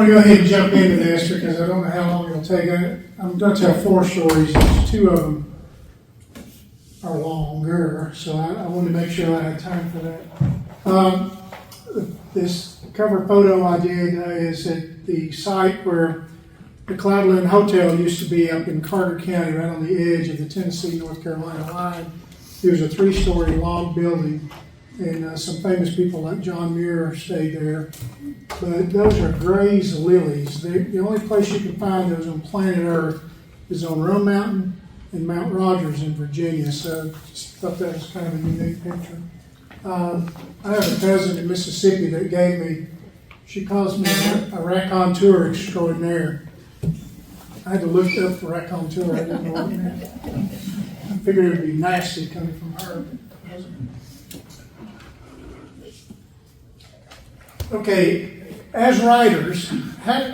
to go ahead and jump into this because I don't know how long it'll take. I'm going to tell 4 stories. 2 of them are longer, so I wanted to make sure I had time for that. This cover photo I did is at the site where the Cloudland Hotel used to be up in Carter County, right on the edge of the Tennessee-North Carolina line. It was a 3-story log building, and some famous people like John Muir stayed there. But those are Gray's lilies. The only place you can find those on planet Earth is on Rome Mountain and Mount Rogers in Virginia. So just thought that was kind of a unique picture. I have a cousin in Mississippi that gave me, she calls me a raconteur extraordinaire. I had to look up the raconteur. I didn't know what it meant. I figured it would be nasty coming from her. Okay, as writers,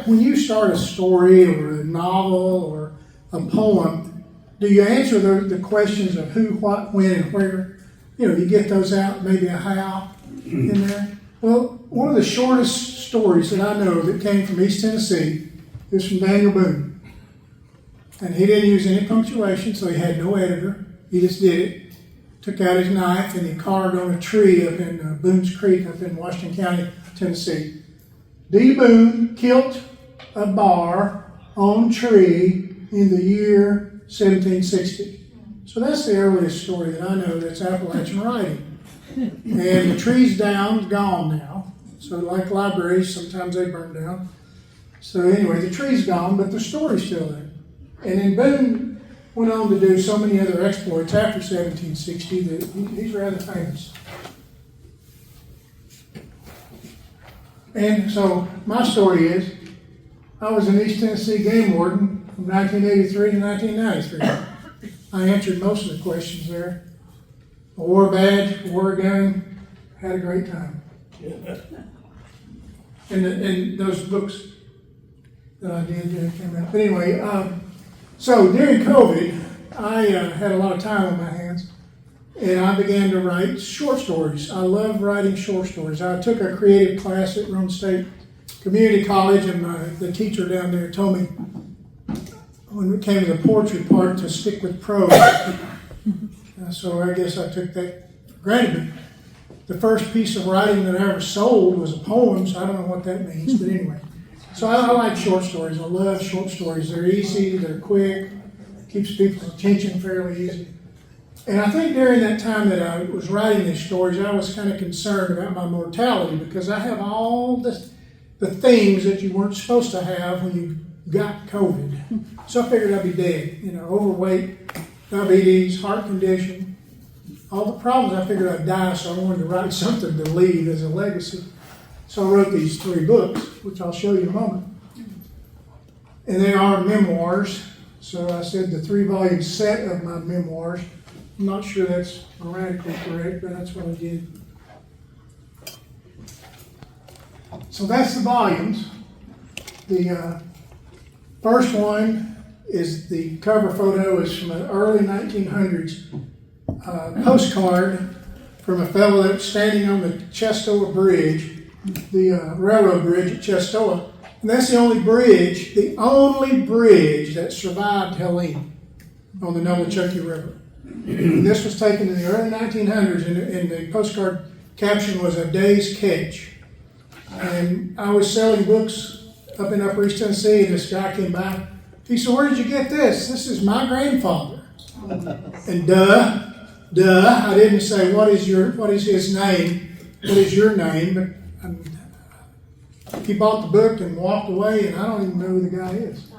when you start a story or a novel or a poem, do you answer the questions of who, what, when, and where? You know, you get those out, maybe a how in there. Well, one of the shortest stories that I know that came from East Tennessee is from Daniel Boone. And he didn't use any punctuation, so he had no editor. He just did it. Took out his knife and he carved on a tree up in Boone's Creek up in Washington County, Tennessee. D. Boone killed a bar on tree in the year 1760. So that's the earliest story that I know that's Appalachian writing. And the tree's down, gone now. So like libraries, sometimes they burn down. So anyway, the tree's gone, but the story's still there. And then Boone went on to do so many other exploits after 1760 that he's rather famous. And so my story is, I was an East Tennessee game warden from 1983 to 1993. I answered most of the questions there. I wore a badge, wore a gun, had a great time. And those books that I did came out. But anyway, so during COVID, I had a lot of time on my hands, and I began to write short stories. I love writing short stories. I took a creative class at Rome State Community College, and the teacher down there told me when it came to the poetry part to stick with prose. So I guess I took that for granted. The first piece of writing that I ever sold was a poem, so I don't know what that means, but anyway. So I like short stories. I love short stories. They're easy, they're quick, keeps people's attention fairly easy. And I think during that time that I was writing these stories, I was kind of concerned about my mortality because I have all the things that you weren't supposed to have when you got COVID. So I figured I'd be dead, overweight, diabetes, heart condition, all the problems. I figured I'd die, so I wanted to write something to leave as a legacy. So I wrote these 3 books, which I'll show you in a moment. And they are memoirs. So I said the 3-volume set of my memoirs. I'm not sure that's grammatically correct, but that's what I did. So that's the volumes. The first one is the cover photo is from an early 1900s postcard from a fellow that was standing on the Chestoa Bridge, the railroad bridge at Chestoa. And that's the only bridge that survived Helene on the Nolechucky River. And this was taken in the early 1900s, and the postcard caption was "A Day's Catch." And I was selling books up in Upper East Tennessee, and this guy came by. He said, "Where did you get this? This is my grandfather." And duh, I didn't say, what is his name? What is your name? But he bought the book and walked away, and I don't even know who the guy is.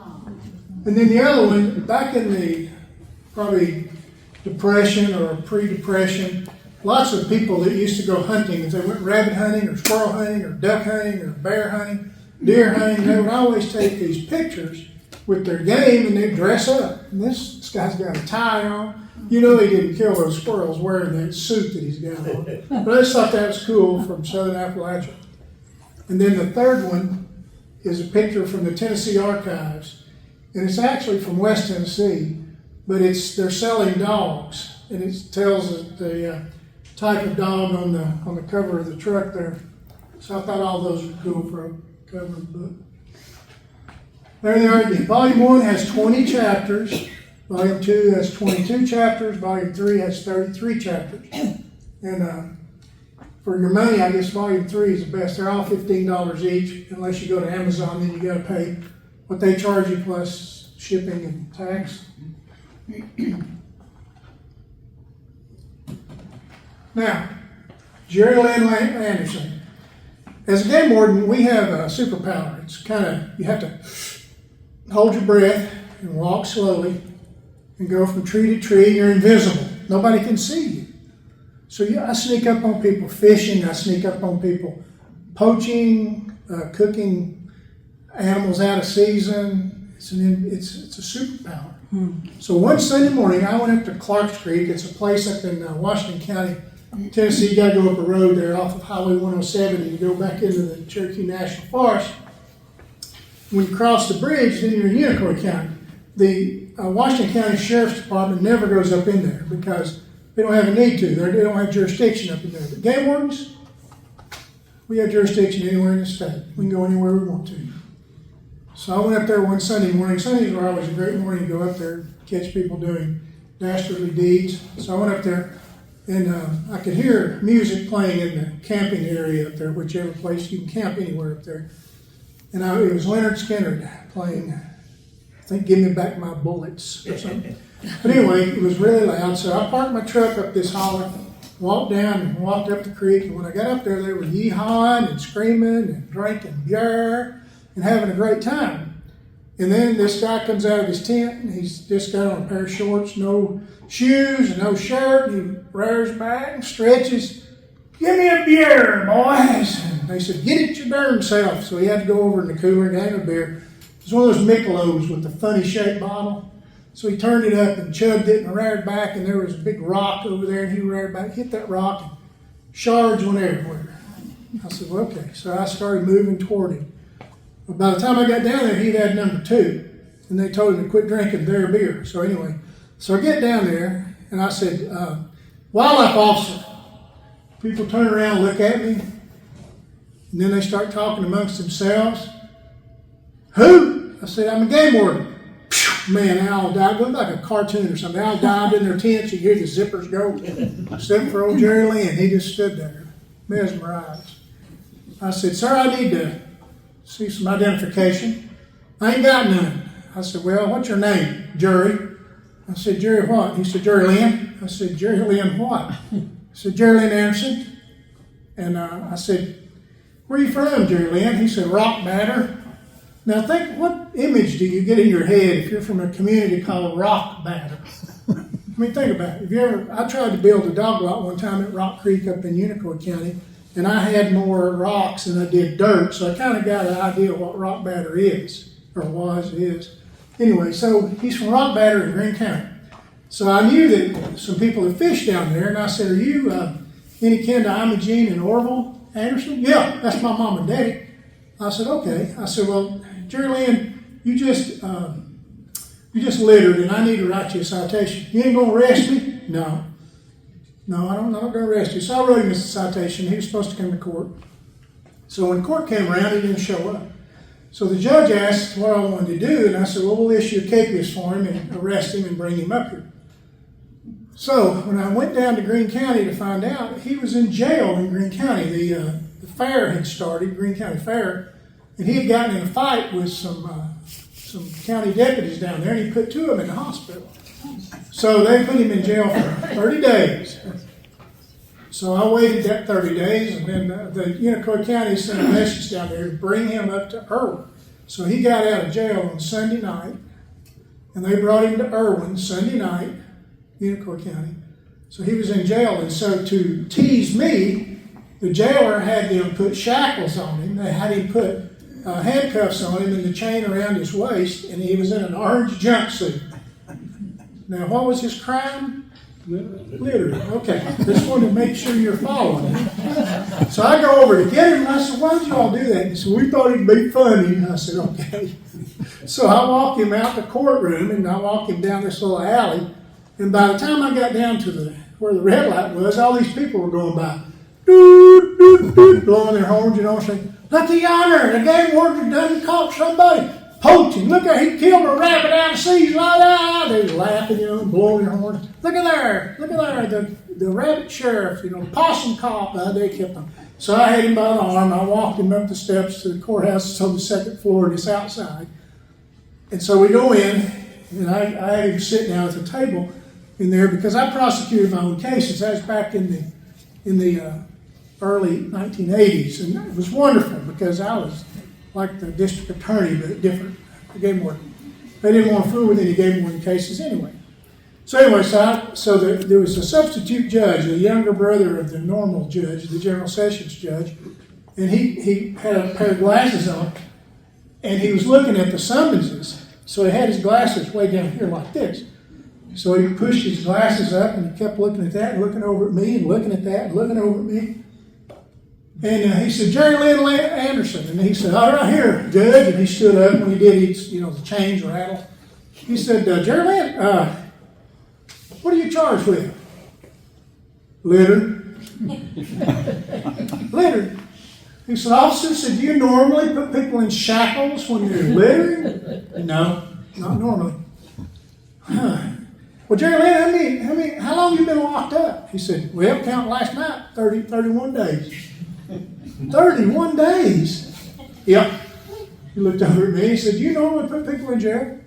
And then the other one, back in the probably Depression or pre-Depression, lots of people that used to go hunting, if they went rabbit hunting or squirrel hunting or duck hunting or bear hunting, deer hunting, they would always take these pictures with their game and they'd dress up. And this guy's got a tie on. You know he didn't kill those squirrels wearing that suit that he's got on. But I just thought that was cool from Southern Appalachia. And then the third one is a picture from the Tennessee Archives. And it's actually from West Tennessee, but they're selling dogs. And it tells the type of dog on the cover of the truck there. So I thought all those were cool for a cover of the book. There they are again. Volume 1 has 20 chapters. Volume 2 has 22 chapters. Volume 3 has 33 chapters. And for your money, I guess Volume 3 is the best. They're all $15 each, unless you go to Amazon, then you got to pay what they charge you plus shipping and tax. Now, Jerry Lynn Anderson. As a game warden, we have a superpower. It's kind of, you have to hold your breath and walk slowly and go from tree to tree. You're invisible. Nobody can see you. So I sneak up on people fishing. I sneak up on people poaching, cooking animals out of season. It's a superpower. So one Sunday morning, I went up to Clarks Creek. It's a place up in Washington County, Tennessee. You got to go up a road there off of Highway 107 and you go back into the Cherokee National Forest. When you cross the bridge, then you're in Unicoi County. The Washington County Sheriff's Department never goes up in there because they don't have a need to. They don't have jurisdiction up in there. But game wardens, we have jurisdiction anywhere in the state. We can go anywhere we want to. So I went up there one Sunday morning. Sundays were always a great morning to go up there and catch people doing dastardly deeds. So I went up there and I could hear music playing in the camping area up there, whichever place you can camp anywhere up there. And it was Leonard Skinner playing, I think, Give Me Back My Bullets or something. But anyway, it was really loud. So I parked my truck up this holler, walked down and walked up the creek. And when I got up there, they were yee-hawing and screaming and drinking beer and having a great time. And then this guy comes out of his tent and he's just got on a pair of shorts, no shoes and no shirt. He rears back and stretches. Give me a beer, boys. And they said, get it your darn self. So he had to go over in the cooler and have a beer. It was one of those Michelob's with the funny shaped bottle. So he turned it up and chugged it and reared back, and there was a big rock over there, and he reared back, hit that rock, and shards went everywhere. I said, well, okay. So I started moving toward him. But by the time I got down there, he'd had number 2, and they told him to quit drinking their beer. So anyway, so I get down there, and I said, wildlife officer. People turn around and look at me, and then they start talking amongst themselves. Who? I said, I'm a game warden. Man, they all died. It looked like a cartoon or something. They all dived in their tents. You hear the zippers go. Except for old Jerry Lynn. He just stood there, mesmerized. I said, sir, I need to see some identification. I ain't got none. I said, well, what's your name? Jerry. I said, Jerry what? He said, Jerry Lynn. I said, Jerry Lynn what? I said, Jerry Lynn Anderson. And I said, where are you from, Jerry Lynn? He said, Rock Batter. Now think, what image do you get in your head if you're from a community called Rock Batter? I mean, think about it. I tried to build a dog lot one time at Rock Creek up in Unicoi County, and I had more rocks than I did dirt, so I kind of got an idea of what Rock Batter is, or is. Anyway, so he's from Rock Batter in Greene County. So I knew that some people had fished down there, and I said, are you any kin to Imogene and Orville Anderson? Yeah, that's my mom and daddy. I said, okay. I said, well, Jerry Lynn, you just littered, and I need to write you a citation. You ain't going to arrest me? No, I'm not going to arrest you. So I wrote him a citation. He was supposed to come to court. So when court came around, he didn't show up. So the judge asked what I wanted to do, and I said, well, we'll issue a capias for him and arrest him and bring him up here. So when I went down to Greene County to find out, he was in jail in Greene County. The fair had started, Greene County Fair, and he had gotten in a fight with some county deputies down there, and he put 2 of them in the hospital. So they put him in jail for 30 days. So I waited that 30 days, and then the Unicoi County sent a message down there to bring him up to Irwin. So he got out of jail on Sunday night, and they brought him to Irwin Sunday night, Unicoi County. So he was in jail, and so to tease me, the jailer had them put shackles on him. They had him put handcuffs on him and the chain around his waist, and he was in an orange jumpsuit. Now, what was his crime? Littering. Okay, just wanted to make sure you're following me. So I go over to get him, and I said, why did you all do that? He said, we thought it'd be funny. And I said, okay. So I walk him out the courtroom, and I walk him down this little alley, and by the time I got down to where the red light was, all these people were going by, doot, doot, doot, blowing their horns, saying, let the honor, the game warden done caught somebody. poaching. Look at he killed a rabbit out of season. They was laughing, blowing their horns. Look at there, the rabbit sheriff, the possum cop. They kept on. So I had him by the arm. I walked him up the steps to the courthouse. It's on the second floor, just outside. And so we go in, and I had him sit down at the table in there because I prosecuted my own cases. I was back in the early 1980s, and it was wonderful because I was like the district attorney, but different. They didn't want to fool with it. He gave me one cases anyway. So anyway, there was a substitute judge, a younger brother of the normal judge, the General Sessions judge, and he had a pair of glasses on, and he was looking at the summonses. So he had his glasses way down here like this. So he pushed his glasses up, and he kept looking at that, and looking over at me, and looking at that, and looking over at me. And he said, Jerry Lynn Anderson. And he said, all right, here, Judge. And he stood up, and when he did, the chains rattled. He said, Jerry Lynn, what are you charged with? Litter. Litter. He said, officer, do you normally put people in shackles when you're littering? No, not normally. Well, Jerry Lynn, how long have you been locked up? He said, well, count last night, 31 days. 31 days? Yep. He looked over at me. He said, do you normally put people in jail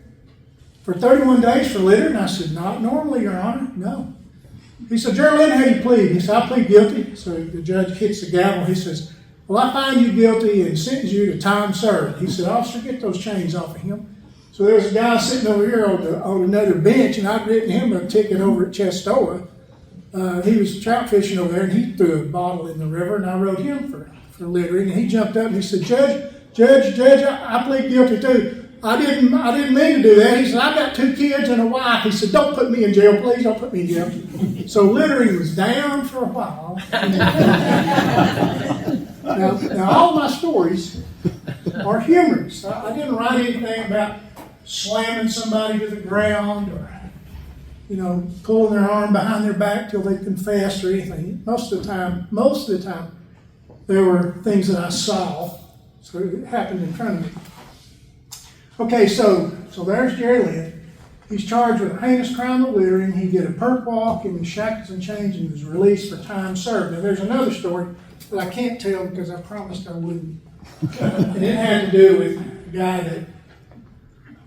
for 31 days for litter? And I said, not normally, Your Honor. No. He said, Jerry Lynn, how do you plead? He said, I plead guilty. So the judge hits the gavel. He says, well, I find you guilty and sentence you to time served. He said, officer, get those chains off of him. So there was a guy sitting over here on another bench, and I'd written him a ticket over at Chestoa. He was trout fishing over there, and he threw a bottle in the river, and I wrote him for littering. And he jumped up and he said, Judge, I plead guilty too. I didn't mean to do that. He said, I've got 2 kids and a wife. He said, don't put me in jail, please. Don't put me in jail. So littering was down for a while. Now all my stories are humorous. I didn't write anything about slamming somebody to the ground or, pulling their arm behind their back till they confessed or anything. Most of the time, there were things that I saw. So it happened in front of me. Okay, so there's Jerry Lynn. He's charged with a heinous crime of littering. He did a perp walk in shackles and chains and was released for time served. Now there's another story that I can't tell because I promised I wouldn't. And it had to do with a guy that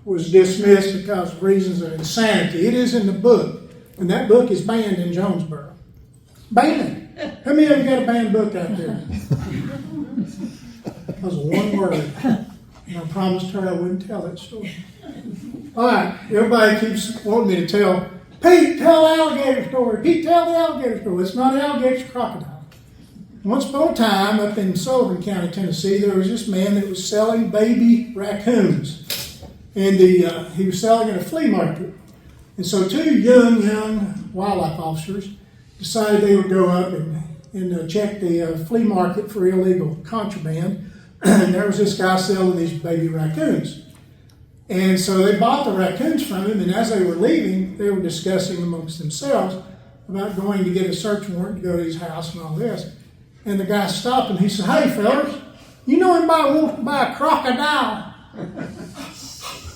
was dismissed because of reasons of insanity. It is in the book, and that book is banned in Jonesboro. Banned. How many of you got a banned book out there? That was one word. And I promised her I wouldn't tell that story. All right, everybody keeps wanting me to tell, Pete, tell the alligator story. Pete, tell the alligator story. It's not an alligator, it's a crocodile. Once upon a time, up in Sullivan County, Tennessee, there was this man that was selling baby raccoons. And he was selling at a flea market. And so 2 young wildlife officers decided they would go up and check the flea market for illegal contraband. And there was this guy selling these baby raccoons. And so they bought the raccoons from him, and as they were leaving, they were discussing amongst themselves about going to get a search warrant to go to his house and all this. And the guy stopped him. He said, hey, fellas, you know anybody wants to buy a crocodile?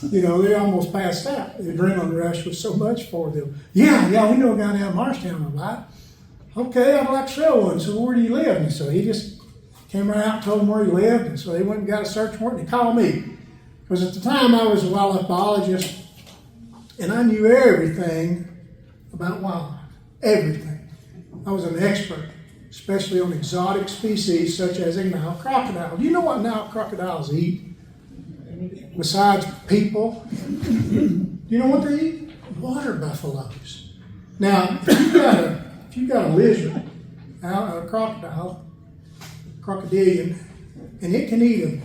They almost passed out. The adrenaline rush was so much for them. Yeah, we know a guy down in Marshtown will buy it. Okay, I'd like to sell one. So where do you live? And so he just came right out and told them where he lived. And so they went and got a search warrant and they called me. Because at the time I was a wildlife biologist and I knew everything about wildlife. Everything. I was an expert, especially on exotic species such as a Nile crocodile. Do you know what Nile crocodiles eat? Besides people, do you know what they eat? Water buffaloes. Now, if you've got a lizard, a crocodilian, and it can eat a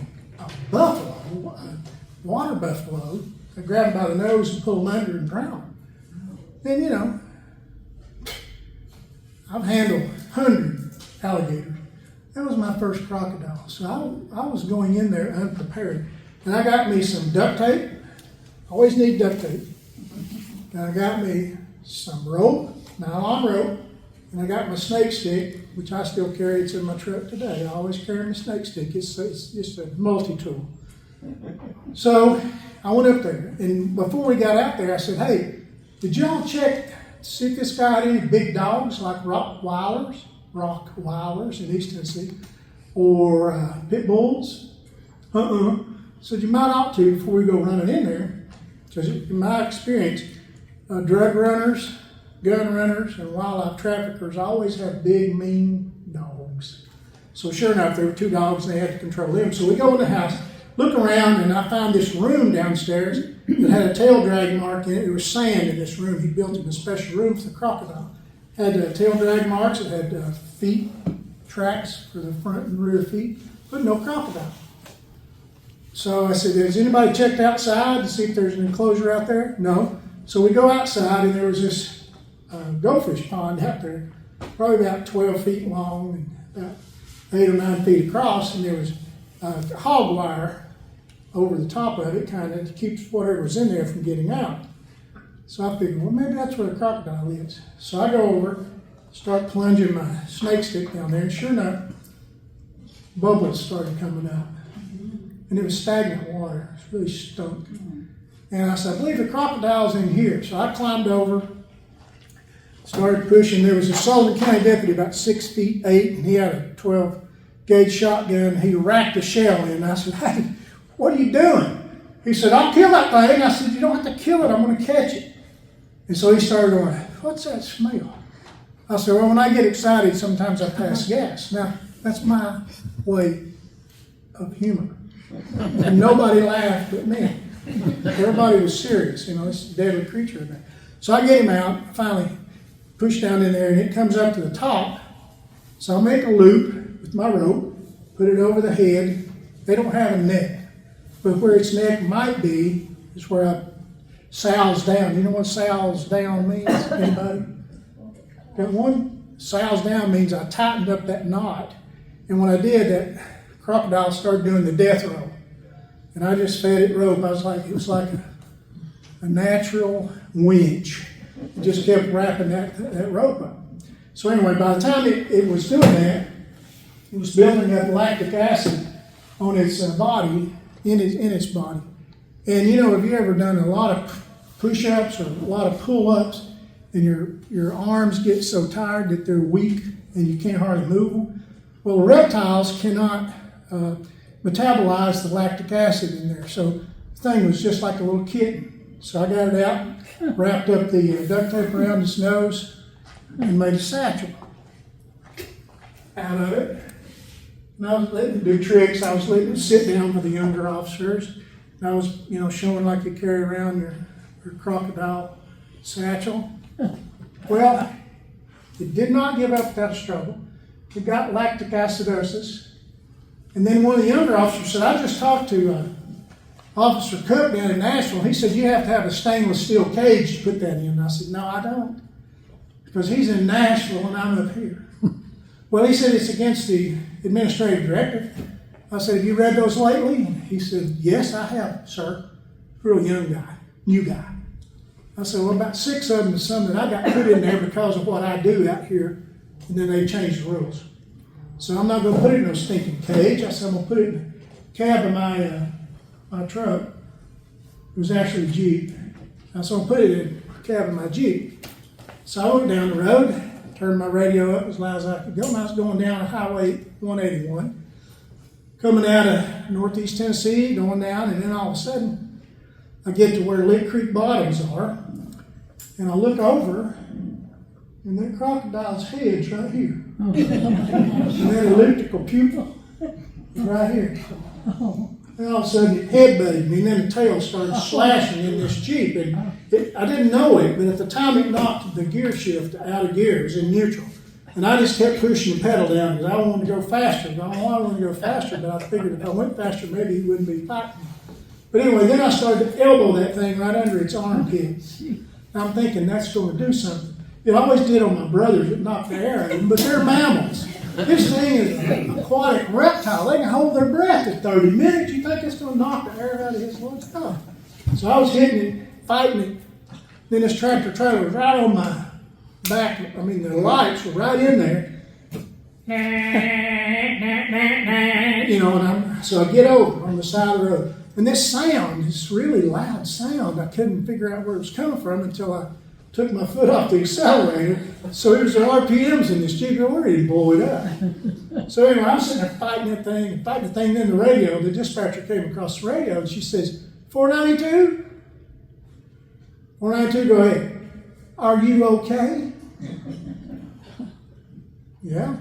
buffalo, a water buffalo, they grab them by the nose and pull them under and drown them. Then, I've handled 100 alligators. That was my first crocodile. So I was going in there unprepared. And I got me some duct tape. Always need duct tape. And I got me some rope, nylon rope. And I got my snake stick, which I still carry. It's in my truck today. I always carry my snake stick. It's just a multi-tool. So I went up there, and before we got out there, I said, hey, did y'all check to see if this guy had any big dogs like Rottweilers in East Tennessee, or pit bulls? Said you might ought to before we go running in there, because in my experience, drug runners, gun runners, and wildlife traffickers always have big, mean dogs. So sure enough, there were 2 dogs, and they had to control them. So we go in the house, look around, and I found this room downstairs that had a tail drag mark in it. There was sand in this room. He built it in a special room for the crocodile. Had tail drag marks. It had feet, tracks for the front and rear feet, but no crocodile. So I said, has anybody checked outside to see if there's an enclosure out there? No. So we go outside, and there was this goldfish pond out there, probably about 12 feet long and about 8 or 9 feet across, and there was hog wire over the top of it, kind of to keep whatever was in there from getting out. So I figured, well, maybe that's where the crocodile is. So I go over, start plunging my snake stick down there, and sure enough, bubbles started coming out. And it was stagnant water. It was really stunk. And I said, I believe the crocodile's in here. So I climbed over, started pushing. There was a Sullivan County deputy about 6'8", and he had a 12-gauge shotgun. He racked a shell in. I said, hey, what are you doing? He said, I'll kill that thing. I said, you don't have to kill it. I'm going to catch it. And so he started going, what's that smell? I said, well, when I get excited, sometimes I pass gas. Now, that's my way of humor. And nobody laughed but me. Everybody was serious, it's a deadly creature. So I get him out, I finally push down in there, and it comes up to the top. So I'll make a loop with my rope, put it over the head. They don't have a neck, but where its neck might be is where I sows down. You know what sows down means? Anybody? Got one? Sows down means I tightened up that knot. And when I did, that crocodile started doing the death roll. And I just fed it rope. It was like a natural winch. It just kept wrapping that rope up. So anyway, by the time it was doing that, it was building up lactic acid on its body, in its body. And have you ever done a lot of push-ups or a lot of pull-ups, and your arms get so tired that they're weak and you can't hardly move them? Well, reptiles cannot metabolize the lactic acid in there. So the thing was just like a little kitten. So I got it out, wrapped up the duct tape around its nose, and made a satchel out of it. And I was letting it do tricks. I was letting it sit down with the younger officers. And I was, showing like you carry around your crocodile satchel. Well, it did not give up without a struggle. It got lactic acidosis. And then one of the younger officers said, I just talked to Officer Cook down in Nashville. He said, you have to have a stainless steel cage to put that in. And I said, no, I don't. Because he's in Nashville and I'm up here. Well, he said, it's against the administrative directive. I said, have you read those lately? And he said, yes, I have, sir. Real young guy, new guy. I said, well, about 6 of them is some that I got put in there because of what I do out here. And then they changed the rules. So I'm not going to put it in no stinking cage. I said, I'm going to put it in the cab of my truck. It was actually a Jeep. I said, I'm going to put it in the cab of my Jeep. So I went down the road, turned my radio up as loud as I could go, and I was going down Highway 181, coming out of northeast Tennessee, going down, and then all of a sudden, I get to where Lick Creek bottoms are, and I look over, and that crocodile's head's right here. And that elliptical pupil is right here. And all of a sudden it headbutted me, and then the tail started slashing in this Jeep. And I didn't know it, but at the time it knocked the gear shift out of gear. It was in neutral. And I just kept pushing the pedal down because I wanted to go faster. I don't know why I wanted to go faster, but I figured if I went faster, maybe he wouldn't be fighting me. But anyway, then I started to elbow that thing right under its armpit. And I'm thinking that's going to do something. It always did on my brothers. It knocked the air out of them, but they're mammals. This thing is an aquatic reptile. They can hold their breath at 30 minutes. You think it's going to knock the air out of his lungs? No. So I was hitting it, fighting it. Then this tractor trailer was right on my back. I mean, the lights were right in there. So I get over on the side of the road. And And this sound, this really loud sound, I couldn't figure out where it was coming from until I took my foot off the accelerator. So there's the RPMs in this Jeep, already blew it up. So anyway, I'm sitting there fighting the thing, then the radio, the dispatcher came across the radio and she says, 492? 492, go ahead. Are you okay? Yeah.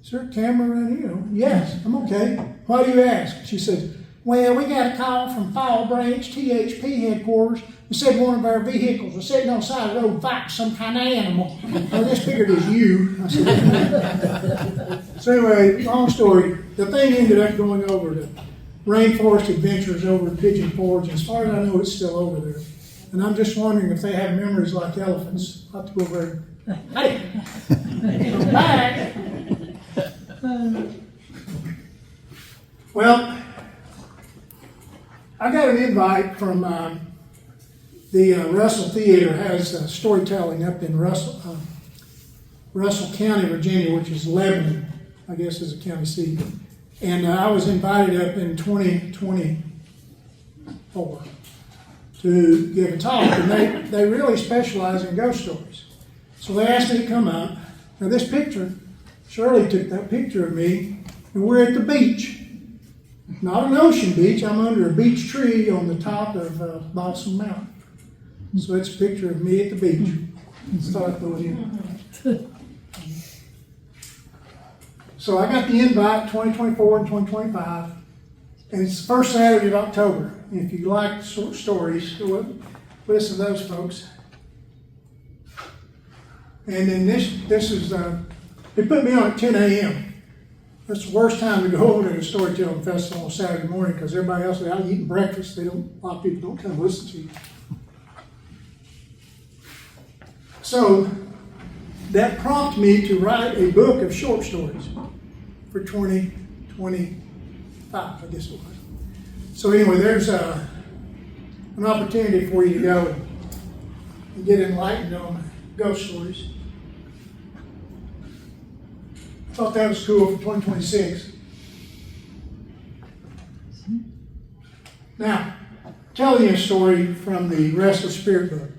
Is there a camera around here? Yes, I'm okay. Why do you ask? She said, well, we got a call from Fall Branch THP headquarters. They said one of our vehicles was sitting on the side of the road fighting some kind of animal. I just figured it was you. I said, so anyway, long story. The thing ended up going over to Rainforest Adventures over at Pigeon Forge. And as far as I know, it's still over there. And I'm just wondering if they have memories like elephants. I'll have to go over there. Hey, I'm back. Well, I got an invite from the Russell Theater has storytelling up in Russell County, Virginia, which is Lebanon, I guess is a county seat. And I was invited up in 2024 to give a talk, and they really specialize in ghost stories. So they asked me to come up. Now this picture, Shirley took that picture of me, and we're at the beach. Not an ocean beach, I'm under a beech tree on the top of Balsam Mountain. So it's a picture of me at the beach. Start going in. So I got the invite 2024 and 2025, and it's the first Saturday of October. And if you like short stories, listen to those folks. And then this is, they put me on at 10 a.m. That's the worst time to go to a storytelling festival on Saturday morning because everybody else is out eating breakfast. A lot of people don't come listen to you. So that prompted me to write a book of short stories for 2025, I guess it was. So anyway, there's an opportunity for you to go and get enlightened on ghost stories. I thought that was cool for 2026. Now, telling you a story from the Restless Spirit book.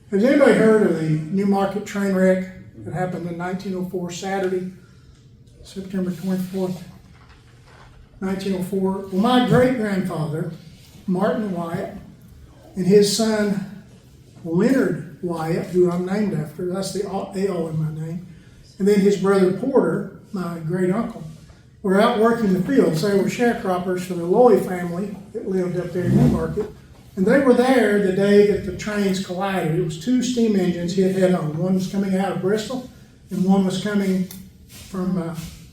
Has anybody heard of the Newmarket train wreck that happened in 1904, Saturday, September 24th, 1904? Well, my great-grandfather, Martin Wyatt, and his son, Leonard Wyatt, who I'm named after, that's the L in my name, and then his brother Porter, my great-uncle, were out working the fields. They were sharecroppers for the Loy family that lived up there in Newmarket. And they were there the day that the trains collided. It was two steam engines hit head-on. One was coming out of Bristol, and one was coming from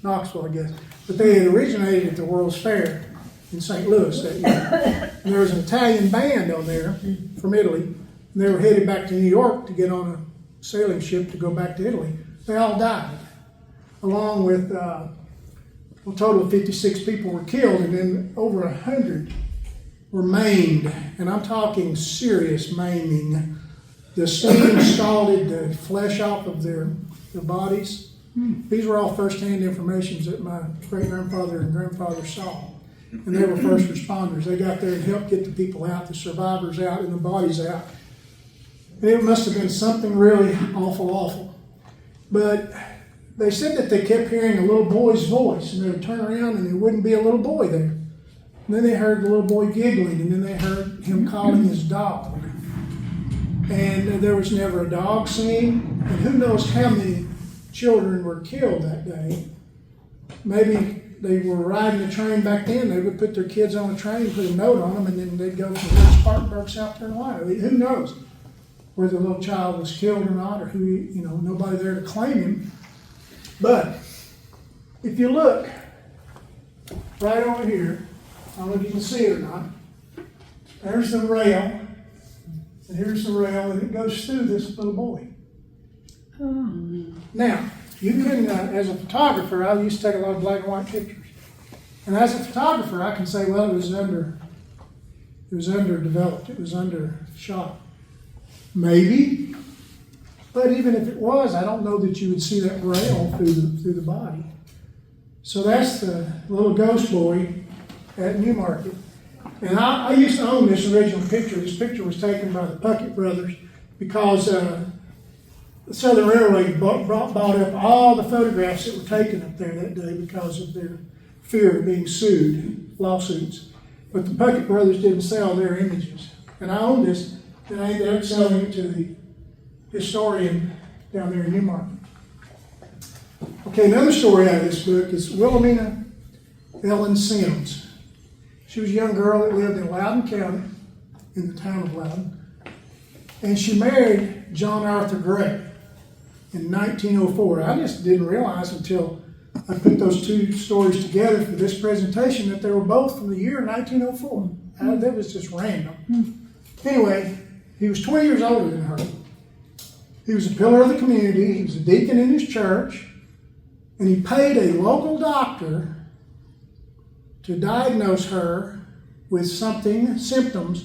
Knoxville, I guess. But they had originated at the World's Fair in St. Louis that year. And there was an Italian band on there from Italy. And they were headed back to New York to get on a sailing ship to go back to Italy. They all died, along with a total of 56 people were killed, and then over 100 were maimed, and I'm talking serious maiming. The steam scalded the flesh off of their bodies. These were all first-hand information that my great-grandfather and grandfather saw, and they were first responders. They got there and helped get the people out, the survivors out, and the bodies out. And it must have been something really awful. But they said that they kept hearing a little boy's voice, and they would turn around and there wouldn't be a little boy there. And then they heard the little boy giggling, and then they heard him calling his dog. And there was never a dog seen, and who knows how many children were killed that day. Maybe they were riding the train back then. They would put their kids on a train, put a note on them, and then they'd go to Spartanburg, South Carolina. Who knows whether the little child was killed or not, or who, nobody there to claim him. But if you look right over here, I don't know if you can see it or not, there's the rail, and here's the rail, and it goes through this little boy. Now, you can, as a photographer, I used to take a lot of black and white pictures. And as a photographer, I can say, well, it was underdeveloped, it was undershot. Maybe, but even if it was, I don't know that you would see that rail through the body. So that's the little ghost boy at Newmarket. And I used to own this original picture. This picture was taken by the Puckett brothers because the Southern Railway bought up all the photographs that were taken up there that day because of their fear of being sued, lawsuits. But the Puckett brothers didn't sell their images. And I owned this, and I ended up selling it to the historian down there in Newmarket. Okay, another story out of this book is Wilhelmina Ellen Sims. She was a young girl that lived in Loudoun County, in the town of Loudoun. And she married John Arthur Gray in 1904. I just didn't realize until I put those two stories together for this presentation that they were both from the year 1904. That was just random. Anyway, he was 20 years older than her. He was a pillar of the community. He was a deacon in his church. And he paid a local doctor to diagnose her with symptoms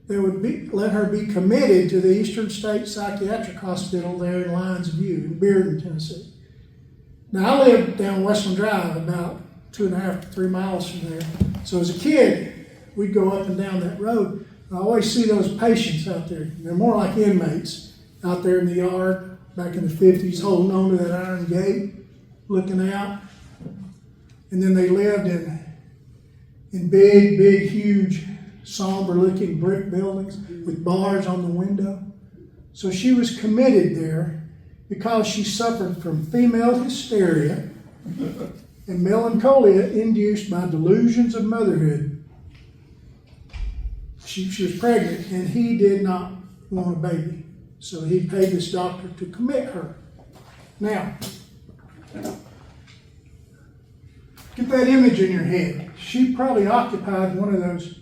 that would let her be committed to the Eastern State Psychiatric Hospital there in Lions View in Bearden, Tennessee. Now, I lived down Westland Drive about 2.5 to 3 miles from there. So as a kid, we'd go up and down that road. I always see those patients out there. They're more like inmates out there in the yard back in the 50s, holding on to that iron gate, looking out. And then they lived in big, huge, somber-looking brick buildings with bars on the window. So she was committed there because she suffered from female hysteria and melancholia induced by delusions of motherhood. She was pregnant, and he did not want a baby. So he paid this doctor to commit her. Now, get that image in your head. She probably occupied one of those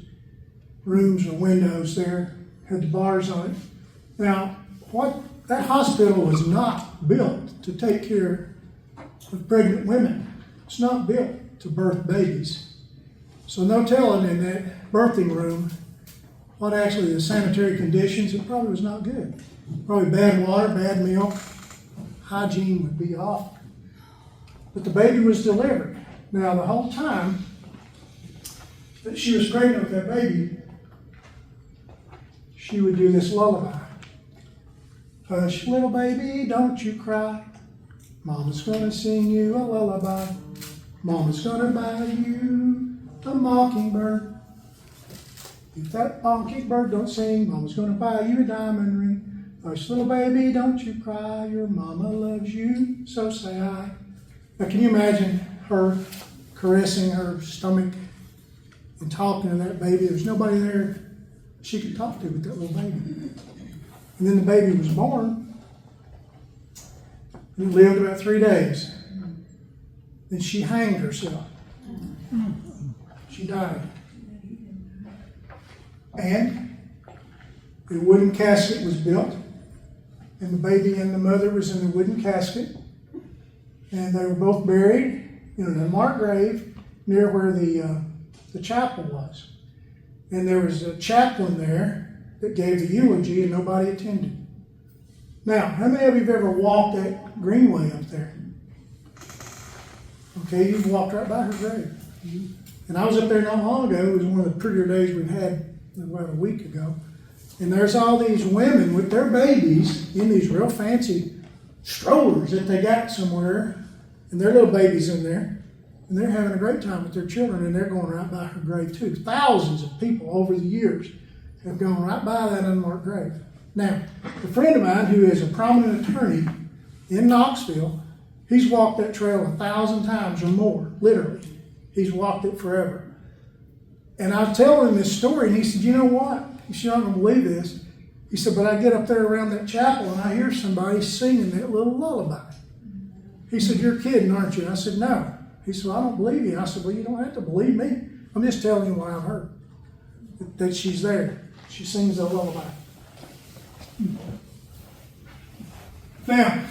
rooms or windows there, had the bars on it. Now, that hospital was not built to take care of pregnant women. It's not built to birth babies. So no telling in that birthing room what actually the sanitary conditions, it probably was not good. Probably bad water, bad milk, hygiene would be off. But the baby was delivered. Now, the whole time that she was pregnant with that baby, she would do this lullaby. Hush, little baby, don't you cry. Mama's gonna sing you a lullaby. Mama's gonna buy you a mockingbird. If that mockingbird don't sing, Mama's gonna buy you a diamond ring. Hush, little baby, don't you cry. Your mama loves you, so say I. Now, can you imagine her caressing her stomach and talking to that baby? There's nobody there she could talk to with that little baby. And then the baby was born. And lived about 3 days. Then she hanged herself. She died. And a wooden casket was built. And the baby and the mother was in the wooden casket. And they were both buried in an unmarked grave near where the chapel was. And there was a chaplain there that gave the eulogy and nobody attended. Now, how many of you have ever walked that greenway up there? Okay, you've walked right by her grave. And I was up there not long ago. It was one of the prettier days we've had about a week ago. And there's all these women with their babies in these real fancy strollers that they got somewhere. And their little babies in there. And they're having a great time with their children. And they're going right by her grave too. Thousands of people over the years have gone right by that unmarked grave. Now, a friend of mine who is a prominent attorney in Knoxville, he's walked that trail 1,000 times or more, literally. He's walked it forever. And I was telling him this story, and he said, you know what? He said, you're not going to believe this. He said, but I get up there around that chapel, and I hear somebody singing that little lullaby. He said, you're kidding, aren't you? And I said, no. He said, well, I don't believe you. I said, well, you don't have to believe me. I'm just telling you what I've heard, that she's there. She sings a lullaby. Now,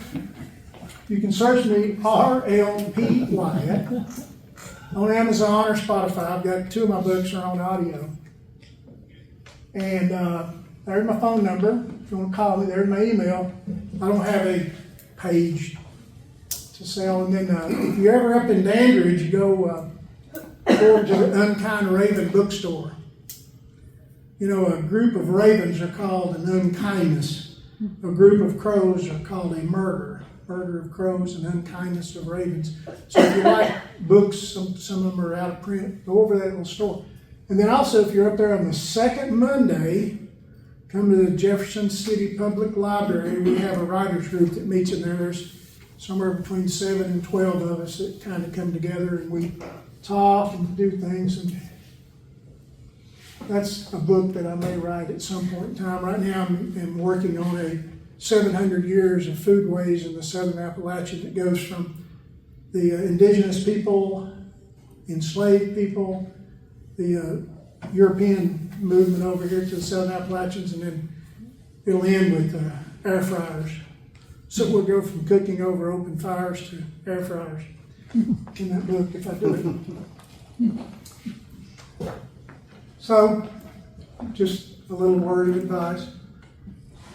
you can search me, L Pete Wyatt, on Amazon or Spotify. I've got 2 of my books are on audio. And there's my phone number. If you want to call me, there's my email. I don't have a page to sell. And then if you're ever up in Dandridge, go forward to the Unkind Raven bookstore. You know, a group of ravens are called an unkindness. A group of crows are called a murder. Murder of crows and unkindness of ravens. So if you like books, some of them are out of print, go over that little store. And then also, if you're up there on the second Monday, come to the Jefferson City Public Library. We have a writers group that meets in there. There's somewhere between 7 and 12 of us that kind of come together and we talk and do things. And that's a book that I may write at some point in time. Right now I'm working on a 700 years of foodways in the Southern Appalachian that goes from the indigenous people, enslaved people, the European movement over here to the Southern Appalachians, and then it'll end with air fryers. So we'll go from cooking over open fires to air fryers in that book if I do it. So, just a little word of advice.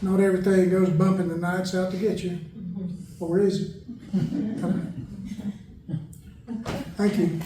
Not everything goes bumping the nights out to get you. Or is it? Okay. Thank you.